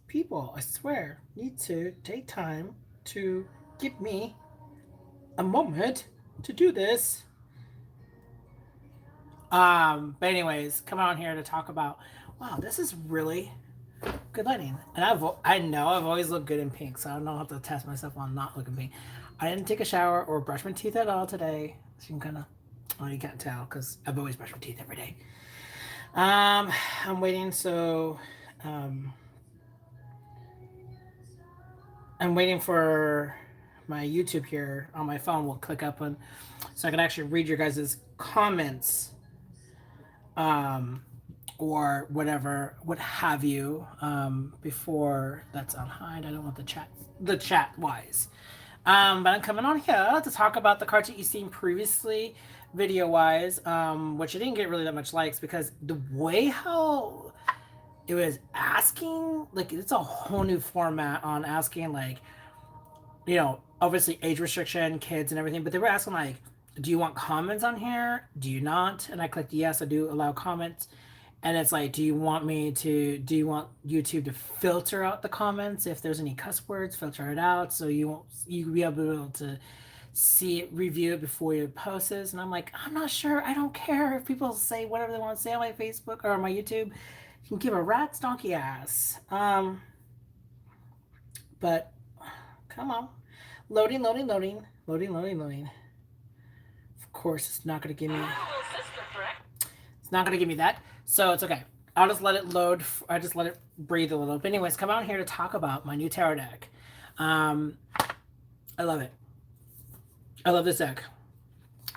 people, I swear, need to take time to give me a moment to do this. But anyways, come on here to talk about, wow, this is really good lighting. And I know I've always looked good in pink, so I don't have to test myself on not looking pink. I didn't take a shower or brush my teeth at all today. So you can kind of, well, you can't tell because I've always brushed my teeth every day. I'm waiting, so um, I'm waiting for my YouTube here on my phone. Will click up on, so I can actually read your guys' comments, um, or whatever, what have you. Before that's on hide. I don't want the chat wise. But I'm coming on here to talk about the cards that you've seen previously, video wise, which I didn't get really that much likes because the way how it was asking, like, it's a whole new format on asking, like, obviously age restriction, kids and everything, but they were asking, like, do you want comments on here? Do you not? And I clicked yes, I do allow comments. And it's like, do you want YouTube to filter out the comments? If there's any cuss words, filter it out so you be able to see it, review it before you post this. And I'm like, I'm not sure. I don't care if people say whatever they want to say on my Facebook or on my YouTube. You can give a rat's donkey ass. But come on. Loading. Of course, it's not going to give me... It's not going to give me that. So it's okay. I'll just let it load. I just let it breathe a little. But anyways, come out here to talk about my new tarot deck. I love it. I love this deck.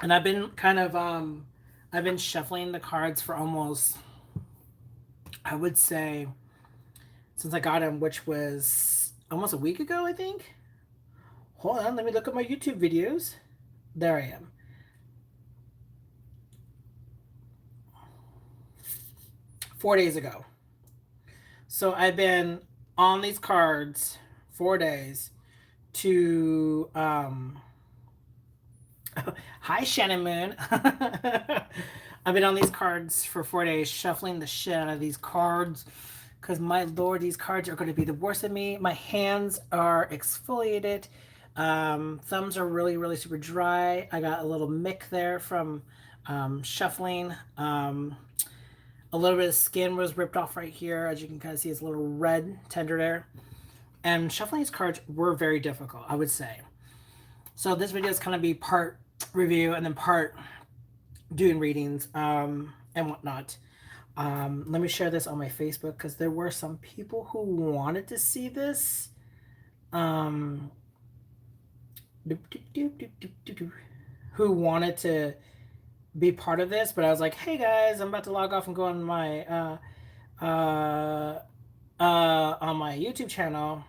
And I've been I've been shuffling the cards for almost, I would say, since I got them, which was almost a week ago, I think. Hold on, let me look at my YouTube videos. There I am. 4 days ago. So I've been on these cards 4 days to hi Shannon Moon. I've been on these cards for 4 days, shuffling the shit out of these cards because my lord, these cards are going to be the worst of me. My hands are exfoliated. Thumbs are really super dry. I got a little mick there from shuffling. A little bit of skin was ripped off right here. As you can kind of see, it's a little red tender there. And shuffling these cards were very difficult, I would say. So this video is going to be part review and then part doing readings and whatnot. Let me share this on my Facebook because there were some people who wanted to see this. Who wanted to be part of this, but I was like, hey guys, I'm about to log off and go on my YouTube channel.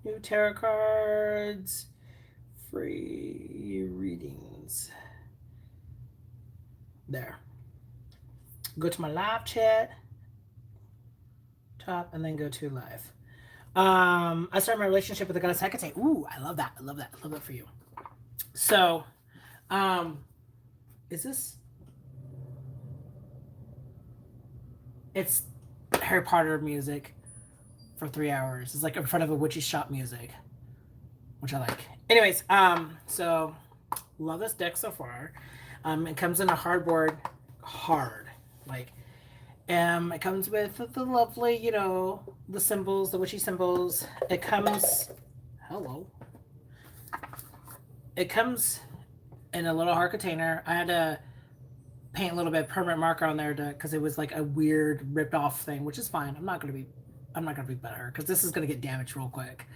New tarot cards, free readings. There. Go to my live chat, top, and then go to live. I started my relationship with a goddess Hecate. Ooh, I love that. I love that. I love that for you. So, is this? It's Harry Potter music for 3 hours. It's like in front of a witchy shop music, which I like. Anyways, so love this deck so far. It comes in a hardboard, like, it comes with the lovely, the symbols, the witchy symbols. It comes, hello. It comes in a little hard container. I had to paint a little bit of permanent marker on there because it was like a weird ripped off thing, which is fine. I'm not gonna be better because this is gonna get damaged real quick.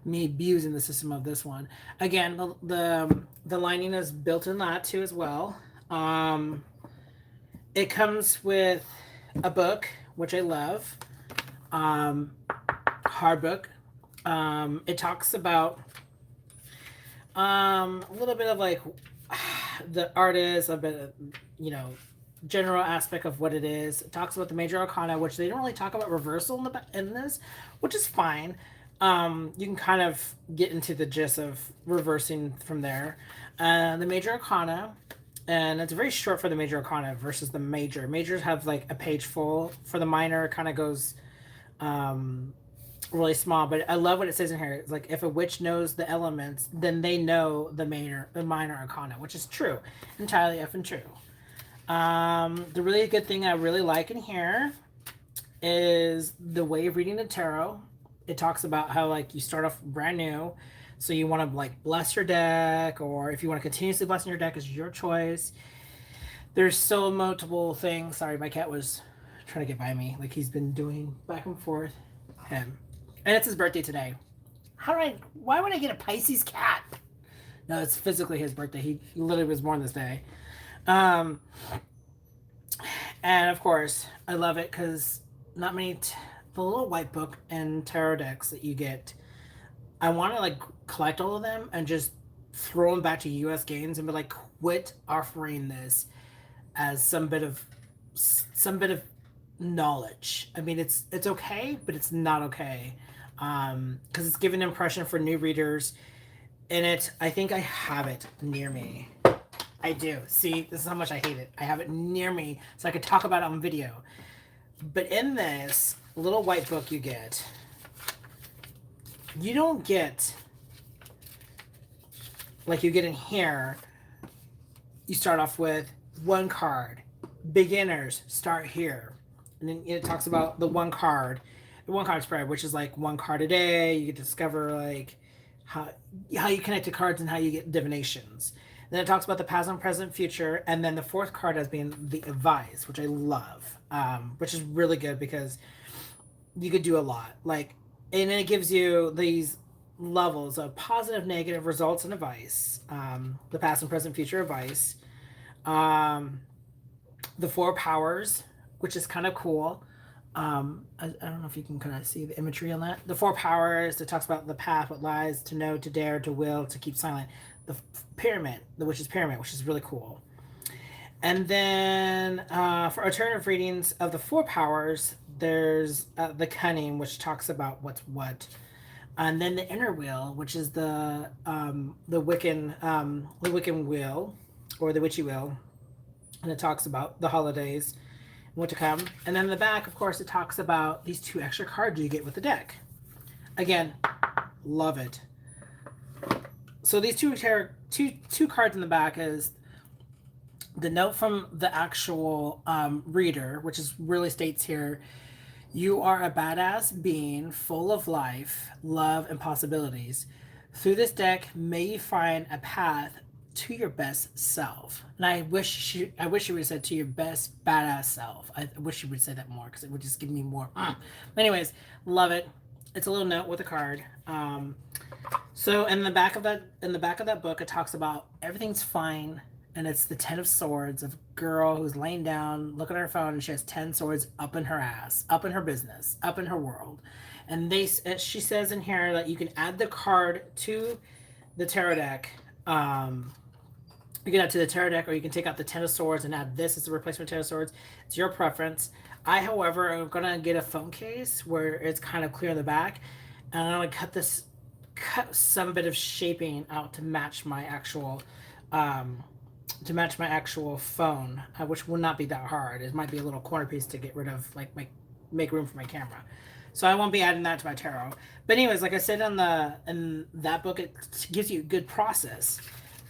Me abusing the system of this one. Again, the lining is built in that too as well. It comes with a book, which I love. Hard book. It talks about a little bit of like the artist, a bit of, general aspect of what it is. It talks about the major arcana, which they don't really talk about reversal in this, which is fine. You can kind of get into the gist of reversing from there. The major arcana And it's very short for the major arcana versus the major. Majors have like a page full. For the minor, it kind of goes really small. But I love what it says in here. It's like, if a witch knows the elements, then they know the minor arcana, which is true, entirely effing true. The really good thing I really like in here is the way of reading the tarot. It talks about how like you start off brand new, so you want to like bless your deck, or if you want to continuously bless your deck, is your choice. There's so multiple things. Sorry, my cat was trying to get by me, like he's been doing back and forth. Him, and it's his birthday today. Why would I get a Pisces cat? No, it's physically his birthday. He literally was born this day. And of course, I love it because not many the little white book and tarot decks that you get, I want to like collect all of them and just throw them back to US Games and be like, quit offering this as some bit of knowledge. I mean, it's okay, but it's not okay, because it's giving an impression for new readers. In it, I think I have it near me. I do. See, this is how much I hate it. I have it near me so I could talk about it on video. But in this little white book you get, you don't get, like you get in here, you start off with one card. Beginners start here. And then it talks about the one card spread, which is like one card a day. You get to discover like how you connect to cards and how you get divinations. Then it talks about the past and present, future, and then the fourth card as being the advice, which I love, which is really good because you could do a lot. Like, and then it gives you these levels of positive, negative results and advice, the past and present, future advice, the four powers, which is kind of cool. I don't know if you can kind of see the imagery on that. The four powers, it talks about the path, what lies, to know, to dare, to will, to keep silent. The pyramid, the witch's pyramid, which is really cool. And then for alternative readings of the four powers, there's the cunning, which talks about what's what. And then the inner wheel, which is the Wiccan wheel, or the witchy wheel. And it talks about the holidays, what to come. And then in the back, of course, it talks about these two extra cards you get with the deck. Again, love it. So these two cards in the back is the note from the actual reader, which is really states here, you are a badass being full of life, love, and possibilities. Through this deck, may you find a path to your best self. And I wish she would have said to your best badass self. I wish she would say that more because it would just give me more. But anyways, love it. It's a little note with a card. So in the back of that book, it talks about everything's fine, and it's the 10 of Swords of a girl who's laying down, looking at her phone, and she has 10 swords up in her ass, up in her business, up in her world. And she says in here that you can add the card to the tarot deck. You can add to the tarot deck, or you can take out the 10 of Swords and add this as a replacement 10 of Swords. It's your preference. I, however, am gonna get a phone case where it's kind of clear in the back, and I'm gonna cut some bit of shaping out to match my actual phone, which will not be that hard. It might be a little corner piece to get rid of, like make room for my camera. So I won't be adding that to my tarot. But anyways, like I said in that book, it gives you a good process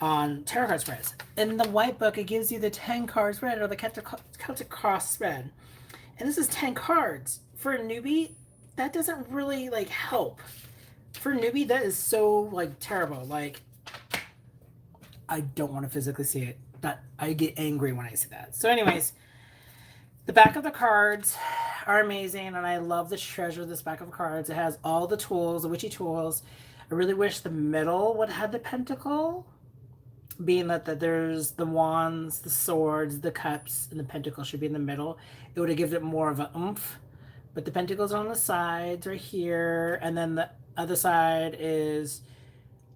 on tarot card spreads. In the white book, it gives you the 10 card spread, or the Celtic cross spread. And this is 10 cards. For a newbie, that doesn't really like help. For a newbie, that is so like terrible. Like, I don't want to physically see it. That I get angry when I see that. So anyways, the back of the cards are amazing, and I love the treasure of this back of cards. It has all the tools, the witchy tools. I really wish the middle would have the pentacle, being that there's the wands, the swords, the cups, and the pentacle should be in the middle. It would have given it more of an oomph. But the pentacles are on the sides right here, and then the other side is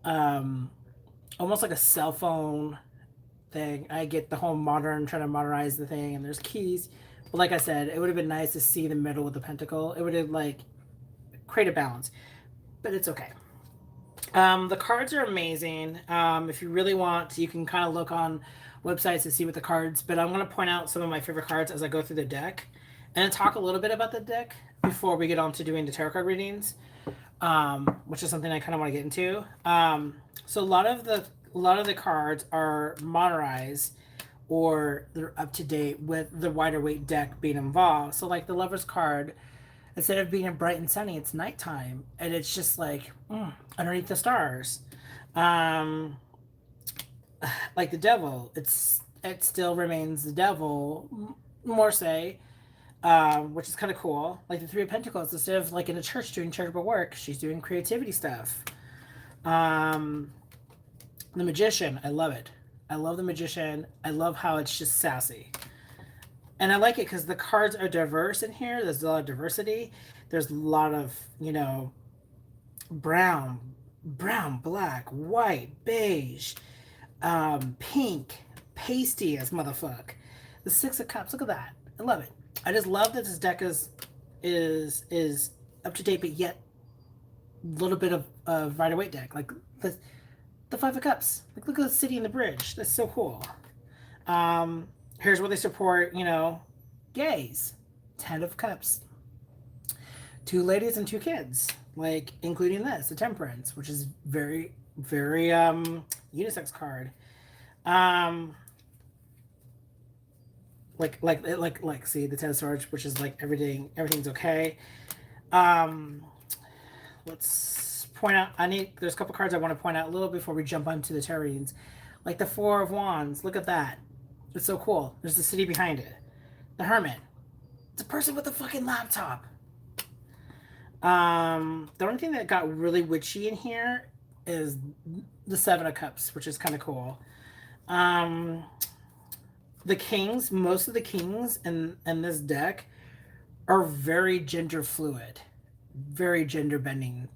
almost like a cell phone thing. I get the whole trying to modernize the thing, and there's keys. But like I said, it would have been nice to see the middle with the pentacle. It would have like created balance, but it's okay. The cards are amazing. If you really want, you can kind of look on websites to see what the cards, but I'm going to point out some of my favorite cards as I go through the deck and talk a little bit about the deck before we get on to doing the tarot card readings, which is something I kind of want to get into. So a lot of the cards are modernized, or they're up to date with the wider weight deck being involved. So like the Lover's card, instead of being bright and sunny, it's nighttime, and it's just like underneath the stars. Like the Devil, it still remains the Devil, more say, which is kind of cool. Like the Three of Pentacles, instead of like in a church doing charitable work, she's doing creativity stuff. The Magician, I love it. I love the Magician. I love how it's just sassy. And I like it because the cards are diverse in here. There's a lot of diversity. There's a lot of, brown, black, white, beige, pink, pasty as motherfuck. The Six of Cups, look at that. I love it. I just love that this deck is up to date, but yet a little bit of Rider Waite deck. Like the Five of Cups. Like, look at the city and the bridge. That's so cool. Here's where they support, gays. 10 of Cups. 2 ladies and 2 kids. Like, including this, the Temperance, which is very, very unisex card. Like see the Ten of Swords, which is like everything's okay. Let's point out, there's a couple cards I want to point out a little before we jump onto the tarot readings. Like the Four of Wands, look at that. It's so cool. There's the city behind it. The Hermit. It's a person with a fucking laptop. The only thing that got really witchy in here is the Seven of Cups, which is kind of cool. The Kings, most of the Kings in this deck are very gender fluid, very gender bending,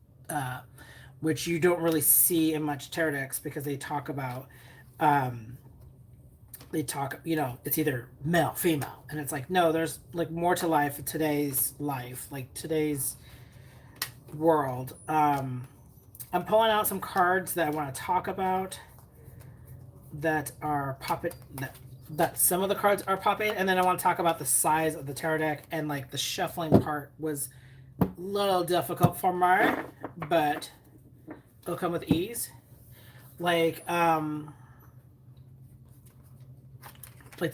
which you don't really see in much tarot decks because they talk about, it's either male, female, and it's like, no, there's like more to life, today's life, like today's world. I'm pulling out some cards that I want to talk about that are that some of the cards are popping, and then I want to talk about the size of the tarot deck, and like the shuffling part was a little difficult for me, but it'll come with ease. Like the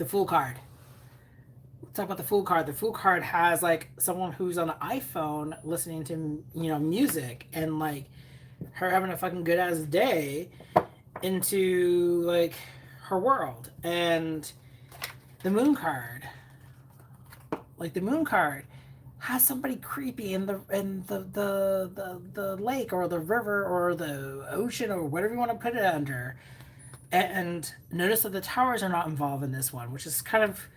Fool card. Let's talk about the Fool card. The Fool card has like someone who's on an iPhone listening to music, and like her having a fucking good ass day into like her world. And the Moon card, like the Moon card has somebody creepy in the lake or the river or the ocean or whatever you want to put it under. And notice that the towers are not involved in this one, which is kind of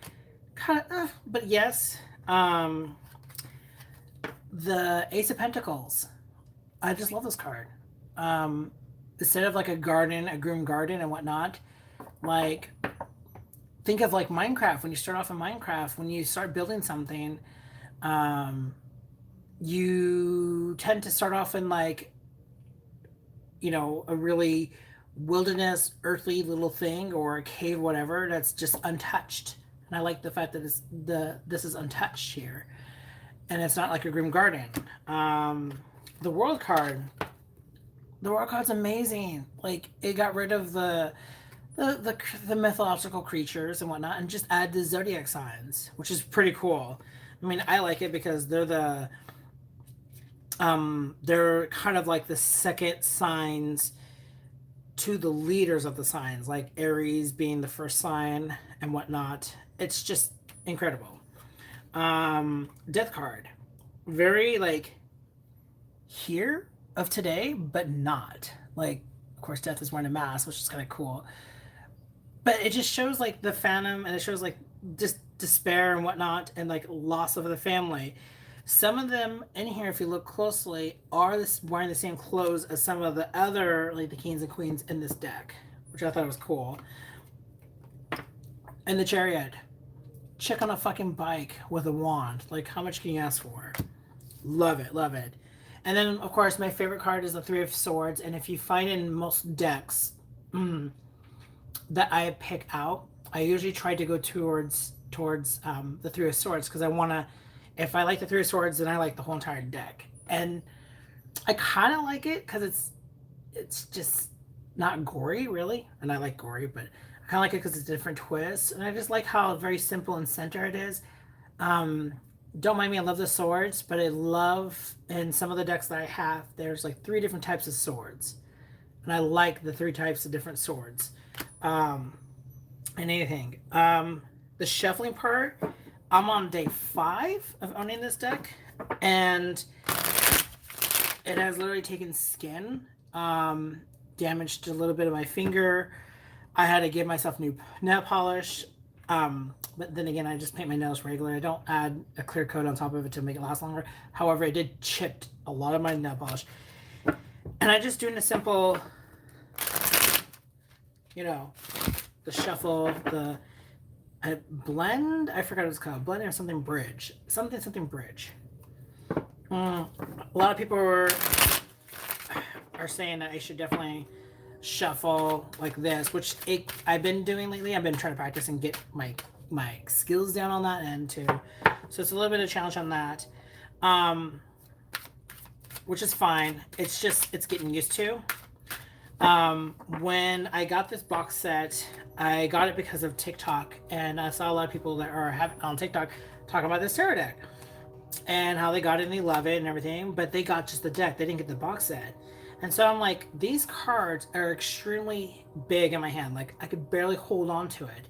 but yes. The Ace of Pentacles, I just love this card. Instead of like a garden, a groom garden and whatnot, like think of like Minecraft. When you start off in Minecraft, when you start building something, you tend to start off in like, a really wilderness, earthly little thing or a cave, whatever, that's just untouched. And I like the fact that this is untouched here, and it's not like a grim garden. The World card. The World card's amazing. Like, it got rid of the mythological creatures and whatnot, and just add the zodiac signs, which is pretty cool. I mean, I like it because they're kind of like the second signs to the leaders of the signs, like Aries being the first sign and whatnot. It's just incredible. Death card. Very like here of today, but not. Like, of course, Death is wearing a mask, which is kind of cool. But it just shows like the Phantom, and it shows like just despair and whatnot, and like loss of the family. Some of them in here, if you look closely, are wearing the same clothes as some of the other, like the kings and queens in this deck, which I thought was cool. And the Chariot. Chick on a fucking bike with a wand. Like, how much can you ask for? Love it, love it. And then, of course, my favorite card is the Three of Swords. And if you find in most decks, that I pick out, I usually try to go towards the Three of Swords, because I want to, if I like the Three of Swords, then I like the whole entire deck. And I kind of like it because it's just not gory, really. And I like gory, but I kind of like it because it's a different twist. And I just like how very simple and center it is. Um, don't mind me, I love the swords, but I love, in some of the decks that I have, there's like 3 different types of swords. And I like the 3 types of different swords. And anything. The shuffling part, I'm on day 5 of owning this deck, and it has literally taken skin, damaged a little bit of my finger. I had to give myself new nail polish, but then again, I just paint my nails regular. I don't add a clear coat on top of it to make it last longer. However, I did chip a lot of my nail polish, and I just doing a simple, you know, the shuffle, the blend. I forgot what it's called. Blend or something bridge. Something bridge. A lot of people are saying that I should definitely shuffle like this, which I've been doing lately. I've been trying to practice and get my skills down on that end too. So it's a little bit of a challenge on that, which is fine. It's just, it's getting used to. When I got this box set, I got it because of TikTok, and I saw a lot of people that are on TikTok talking about this tarot deck and how they got it and they love it and everything, but they got just the deck. They didn't get the box set. And so I'm like, these cards are extremely big in my hand. Like, I could barely hold on to it.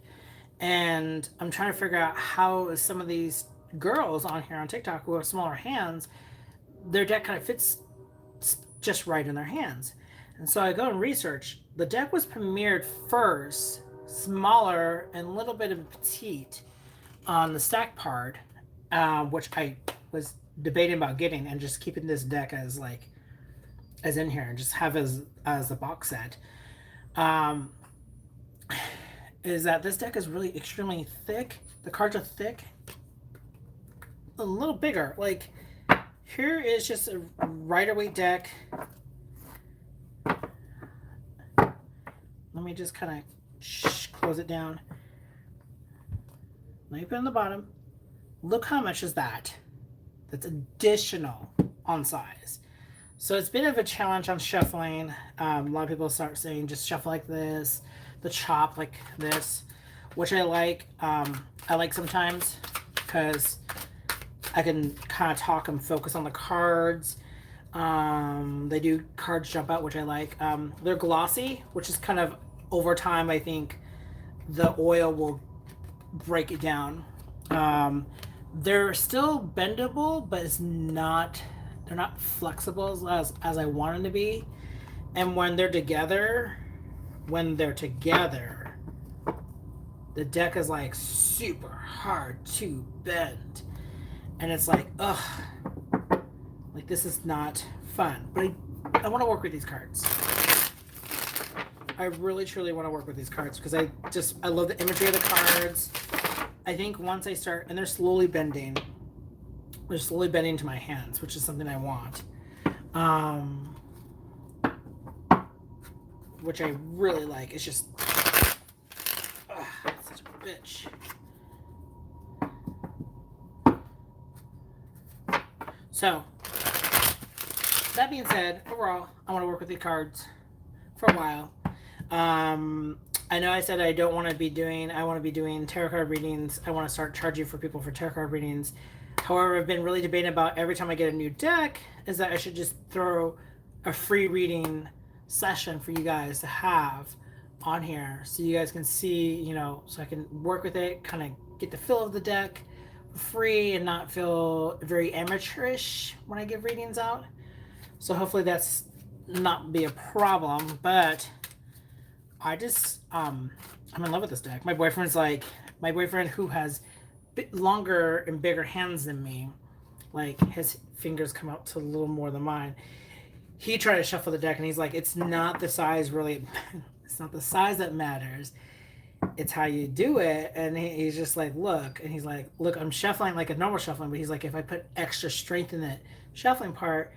And I'm trying to figure out how some of these girls on here on TikTok who have smaller hands, their deck kind of fits just right in their hands. And so I go and research. The deck was premiered first, smaller and a little bit of petite on the stack part, which I was debating about getting and just keeping this deck as in here and just have as a box set. Is that this deck is really extremely thick. The cards are thick, a little bigger. Like, here is just a Rider-Waite deck. Let me just kind of close it down. Let me put it on the bottom. Look how much is that. That's additional on size. So it's been a bit of a challenge on shuffling. A lot of people start saying just shuffle like this, the chop like this, which I like. I like sometimes because I can kind of talk and focus on the cards. They do cards jump out, which I like. They're glossy, which is kind of over time, I think the oil will break it down. They're still bendable, but they're not flexible as I want them to be. And when they're together, the deck is like super hard to bend. And it's like, ugh, like this is not fun. But I want to work with these cards. I really truly want to work with these cards because I love the imagery of the cards. I think once I start, and they're slowly bending to my hands, which is something I want. Which I really like. It's just, such a bitch. So, that being said, overall, I want to work with the cards for a while. I know I said I want to be doing tarot card readings. I want to start charging for people for tarot card readings. However, I've been really debating about every time I get a new deck is that I should just throw a free reading session for you guys to have on here so you guys can see, so I can work with it, kind of get the feel of the deck for free and not feel very amateurish when I give readings out. So hopefully that's not be a problem, but I just I'm in love with this deck. My boyfriend who has longer and bigger hands than me, like his fingers come out to a little more than mine. He tried to shuffle the deck and he's like, it's not the size really, it's not the size that matters, it's how you do it. And he's just like, look, and he's like, look, I'm shuffling like a normal shuffling, but he's like, if I put extra strength in that shuffling part,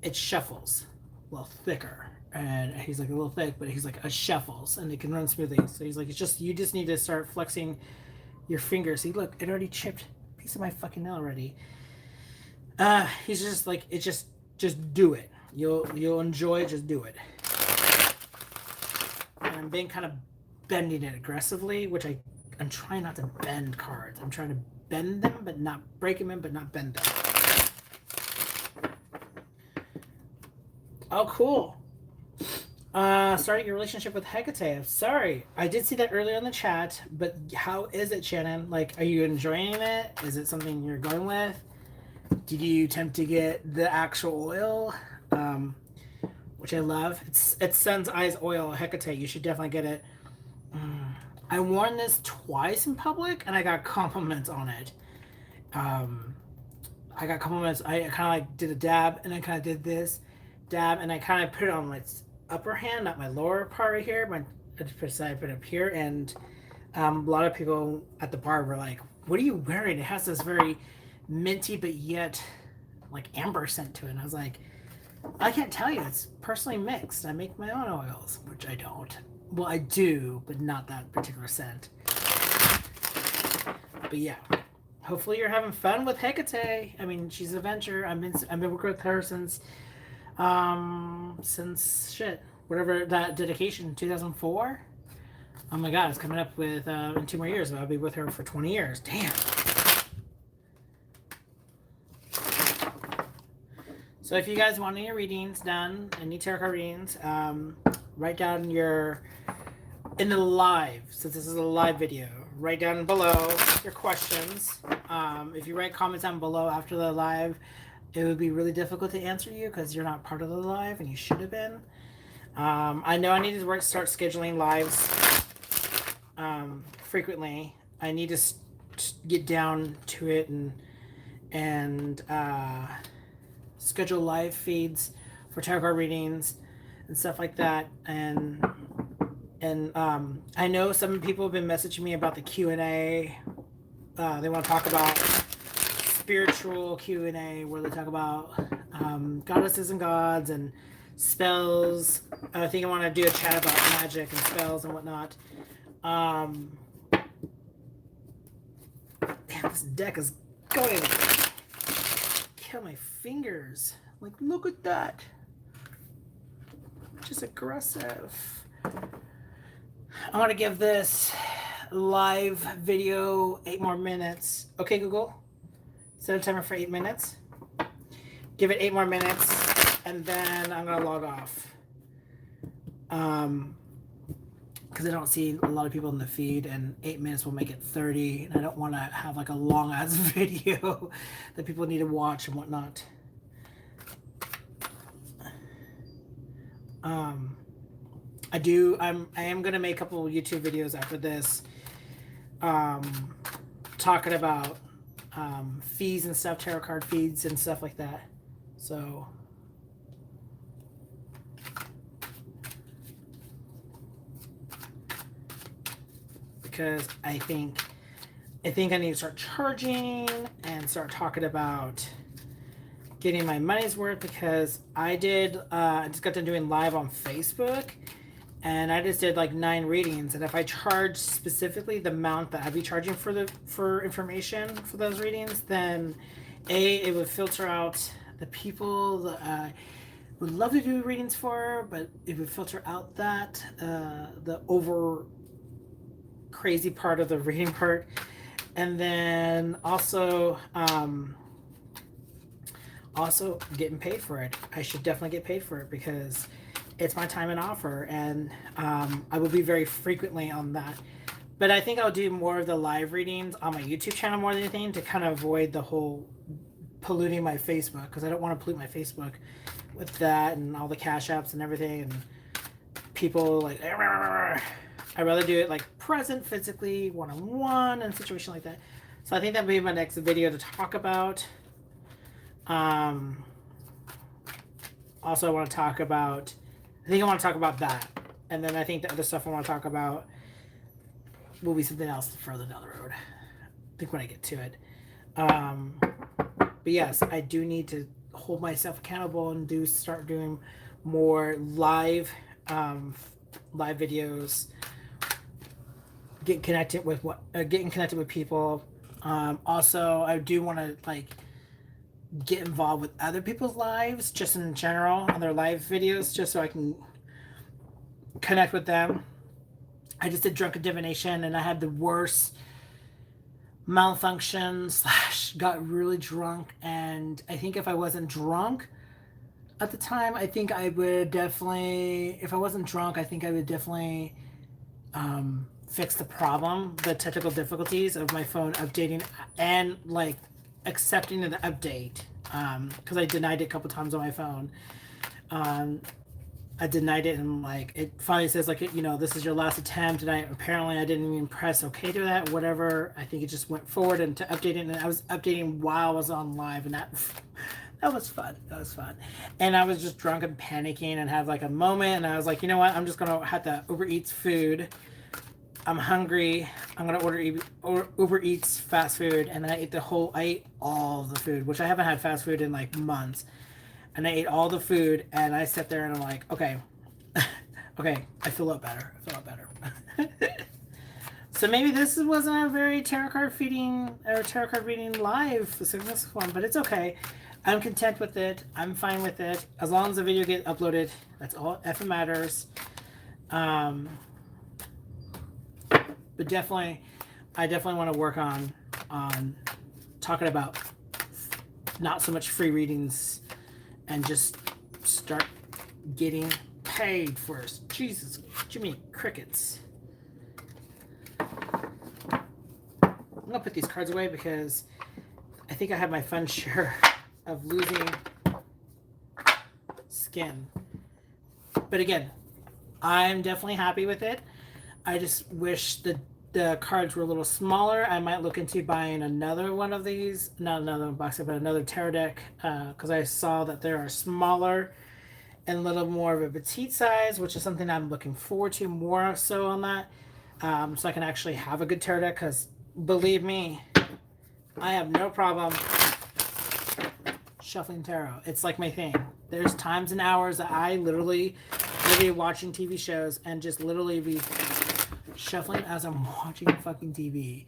it shuffles a little thicker. and he's like a little thick, but he's like a shuffles and it can run smoothly. So he's like, it's just, you just need to start flexing your fingers. See, look, it already chipped a piece of my fucking nail already. He's just like, it just do it. You'll enjoy it. Just do it. And I'm being kind of bending it aggressively, which I'm trying not to bend cards. I'm trying to bend them, but not break them in, but not bend them. Oh, cool. Starting your relationship with Hecate. Sorry, I did see that earlier in the chat, but how is it, Shannon? Like, are you enjoying it? Is it something you're going with? Did you attempt to get the actual oil? Which I love. It's Sun's Eyes oil, Hecate. You should definitely get it. I worn this twice in public, and I got compliments on it. I got compliments. I kind of like did a dab, and I kind of did this dab, and I kind of put it on my upper hand, not my lower part right here. I put it up here, and a lot of people at the bar were like, "What are you wearing? It has this very minty, but yet like amber scent to it." And I was like, I can't tell you. It's personally mixed. I make my own oils, which I don't. Well, I do, but not that particular scent. But yeah, hopefully you're having fun with Hecate. I mean, she's an adventure. I've been working with her since shit, whatever that dedication, 2004. Oh my god, it's coming up with in 2 more years. I'll be with her for 20 years. Damn. So if you guys want any readings done, any tarot card readings, write down in the live, since this is a live video, write down below your questions. If you write comments down below after the live, it would be really difficult to answer you because you're not part of the live and you should have been. I know I need to start scheduling lives frequently. I need to get down to it and schedule live feeds for tarot card readings and stuff like that. And I know some people have been messaging me about the Q&A. They want to talk about spiritual Q&A where they talk about goddesses and gods and spells. I think I want to do a chat about magic and spells and whatnot. Damn, this deck is going to kill my fingers. Like, look at that. Just aggressive. I want to give this live video 8 more minutes. Okay, Google, set a timer for 8 minutes. Give it 8 more minutes, and then I'm gonna log off. Because I don't see a lot of people in the feed, and 8 minutes will make it 30, and I don't want to have like a long ass video that people need to watch and whatnot. I am gonna make a couple of YouTube videos after this, talking about fees and stuff, tarot card feeds and stuff like that. So because I think I need to start charging and start talking about getting my money's worth, because I just got done doing live on Facebook, and I just did like 9 readings, and if I charge specifically the amount that I'd be charging for information for those readings, then it would filter out the people that I would love to do readings for, but it would filter out that the over crazy part of the reading part. And then also getting paid for it. I should definitely get paid for it because it's my time and offer, and I will be very frequently on that. But I think I'll do more of the live readings on my YouTube channel more than anything, to kind of avoid the whole polluting my Facebook, because I don't want to pollute my Facebook with that and all the cash apps and everything, and people like, I'd rather do it like present, physically, one-on-one, and a situation like that. So I think that'll be my next video to talk about. Also, I want to talk about, I want to talk about that. And then I think the other stuff I want to talk about will be something else further down the road. I think when I get to it. But yes, I do need to hold myself accountable and start doing more live videos, getting connected with people. Also, I do want to like get involved with other people's lives, just in general, on their live videos, just so I can connect with them. I just did drunken divination, and I had the worst malfunction / got really drunk, and I think if I wasn't drunk at the time, I think I would definitely, if I wasn't drunk, I think I would definitely fix the problem, the technical difficulties of my phone updating and like accepting the update, because I denied it a couple times on my phone. I denied it, and like it finally says like, you know, this is your last attempt, and apparently I didn't even press okay to that, whatever. I think it just went forward and to update it, and I was updating while I was on live, and that was fun. That was fun. And I was just drunk and panicking and had like a moment, and I was like, you know what, I'm just gonna have to Uber Eats food. I'm hungry. I'm gonna order Uber Eats fast food, and I ate all the food, which I haven't had fast food in like months. And I ate all the food, and I sat there and I'm like, okay, okay, I feel a lot better. So maybe this wasn't a very tarot card reading live successful one, but it's okay. I'm content with it. I'm fine with it. As long as the video gets uploaded, that's all effing matters. But definitely, I definitely want to work on talking about not so much free readings, and just start getting paid first. Jesus, Jimmy Crickets. I'm gonna put these cards away because I think I have my fun share of losing skin. But again, I'm definitely happy with it. I just wish the cards were a little smaller. I might look into buying another one of these, not another box, but another tarot deck, because I saw that there are smaller and a little more of a petite size, which is something I'm looking forward to more so on that, so I can actually have a good tarot deck, because believe me, I have no problem shuffling tarot. It's like my thing. There's times and hours that I literally be watching TV shows and just literally be shuffling as I'm watching fucking TV,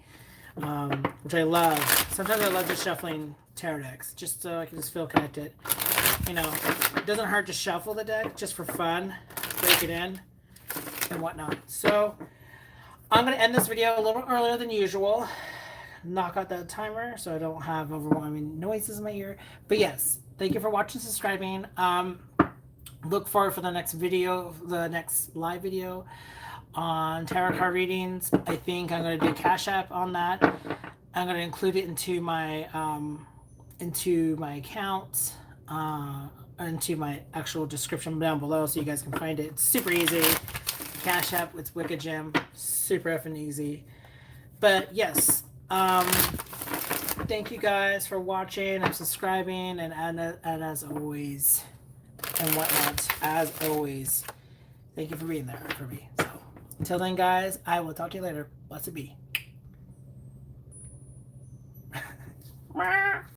which I love. Sometimes I love just shuffling tarot decks just so I can just feel connected. You know, it doesn't hurt to shuffle the deck just for fun, break it in and whatnot. So I'm going to end this video a little earlier than usual, knock out that timer so I don't have overwhelming noises in my ear. But yes, thank you for watching, subscribing. Look forward for the next video, the next live video on tarot card readings. I think I'm going to do Cash App on that. I'm going to include it into my account, into my actual description down below, so you guys can find it. It's super easy. Cash App with Wiccagem, super effing easy. But yes, thank you guys for watching and subscribing, and as always, and whatnot, as always, thank you for being there for me. So until then, guys, I will talk to you later. Blessed be.